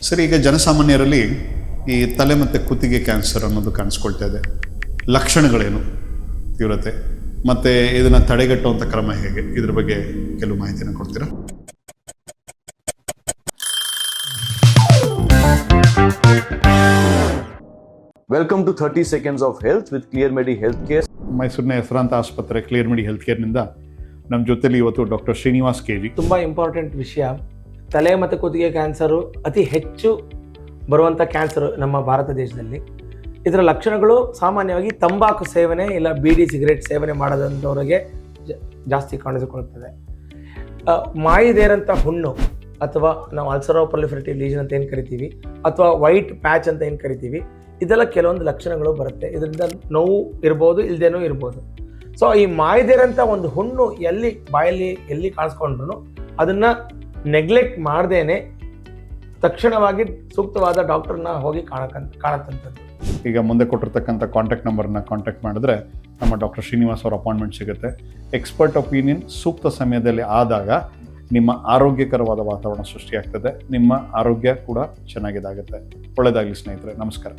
ಸರಿ, ಈಗ ಜನಸಾಮಾನ್ಯರಲ್ಲಿ ಈ ತಲೆ ಮತ್ತು ಕುತ್ತಿಗೆ ಕ್ಯಾನ್ಸರ್ ಅನ್ನೋದು ಕಾಣಿಸ್ಕೊಳ್ತಾ ಇದೆ. ಲಕ್ಷಣಗಳೇನು, ತೀವ್ರತೆ, ಮತ್ತು ಇದನ್ನು ತಡೆಗಟ್ಟುವಂಥ ಕ್ರಮ ಹೇಗೆ, ಇದ್ರ ಬಗ್ಗೆ ಕೆಲವು ಮಾಹಿತಿಯನ್ನು ಕೊಡ್ತೀರಾ? Welcome to 30 seconds of health with Clear Medi Healthcare. ಮೈಸೂರಿನ ಹೆಸರಾಂತ ಆಸ್ಪತ್ರೆ ಕ್ಲಿಯರ್ ಮೆಡಿ ಹೆಲ್ತ್ ಕೇರ್ನಿಂದ ನಮ್ಮ ಜೊತೆಲಿ ಇವತ್ತು ಡಾಕ್ಟರ್ ಶ್ರೀನಿವಾಸ್ ಕೆಜಿ. ತುಂಬ ಇಂಪಾರ್ಟೆಂಟ್ ವಿಷಯ, ತಲೆ ಮತ್ತು ಕುತ್ತಿಗೆ ಕ್ಯಾನ್ಸರು ಅತಿ ಹೆಚ್ಚು ಬರುವಂಥ ಕ್ಯಾನ್ಸರು ನಮ್ಮ ಭಾರತ ದೇಶದಲ್ಲಿ. ಇದರ ಲಕ್ಷಣಗಳು ಸಾಮಾನ್ಯವಾಗಿ ತಂಬಾಕು ಸೇವನೆ ಇಲ್ಲ ಬೀಡಿ ಸಿಗರೇಟ್ ಸೇವನೆ ಮಾಡೋದಂಥವ್ರಿಗೆ ಜಾಸ್ತಿ ಕಾಣಿಸಿಕೊಳ್ಳುತ್ತದೆ. ಮಾಯಿದೇರಂಥ ಹುಣ್ಣು ಅಥವಾ ನಾವು ಅಲ್ಸರೋ ಪ್ರೊಲಿಫರೇಟಿವ್ ಲೀಜನ್ ಅಂತ ಏನು ಕರಿತೀವಿ, ಅಥವಾ ವೈಟ್ ಪ್ಯಾಚ್ ಅಂತ ಏನು ಕರಿತೀವಿ, ಇದೆಲ್ಲ ಕೆಲವೊಂದು ಲಕ್ಷಣಗಳು ಬರುತ್ತೆ. ಇದರಿಂದ ನೋವು ಇರ್ಬೋದು, ಇಲ್ಲದೇನೂ ಇರ್ಬೋದು. ಸೊ ಈ ಮಾಯಿದೇರಂಥ ಒಂದು ಹುಣ್ಣು ಬಾಯಲ್ಲಿ ಎಲ್ಲಿ ಕಾಣಿಸ್ಕೊಂಡ್ರು ಅದನ್ನು ನೆಗ್ಲೆಕ್ಟ್ ಮಾಡ್ದೇನೆ ತಕ್ಷಣವಾಗಿ ಸೂಕ್ತವಾದ ಡಾಕ್ಟರ್ನ ಹೋಗಿ ಕಾಣತ್ತಂಥದ್ದು. ಈಗ ಮುಂದೆ ಕೊಟ್ಟಿರ್ತಕ್ಕಂಥ ಕಾಂಟ್ಯಾಕ್ಟ್ ನಂಬರ್ನ ಕಾಂಟ್ಯಾಕ್ಟ್ ಮಾಡಿದ್ರೆ ನಮ್ಮ ಡಾಕ್ಟರ್ ಶ್ರೀನಿವಾಸ್ ಅವರ ಅಪಾಯಿಂಟ್ಮೆಂಟ್ ಸಿಗುತ್ತೆ. ಎಕ್ಸ್ಪರ್ಟ್ ಒಪಿನಿಯನ್ ಸೂಕ್ತ ಸಮಯದಲ್ಲಿ ಆದಾಗ ನಿಮ್ಮ ಆರೋಗ್ಯಕರವಾದ ವಾತಾವರಣ ಸೃಷ್ಟಿಯಾಗ್ತದೆ. ನಿಮ್ಮ ಆರೋಗ್ಯ ಕೂಡ ಚೆನ್ನಾಗಿದಾಗುತ್ತೆ. ಒಳ್ಳೆಯದಾಗಲಿ ಸ್ನೇಹಿತರೆ, ನಮಸ್ಕಾರ.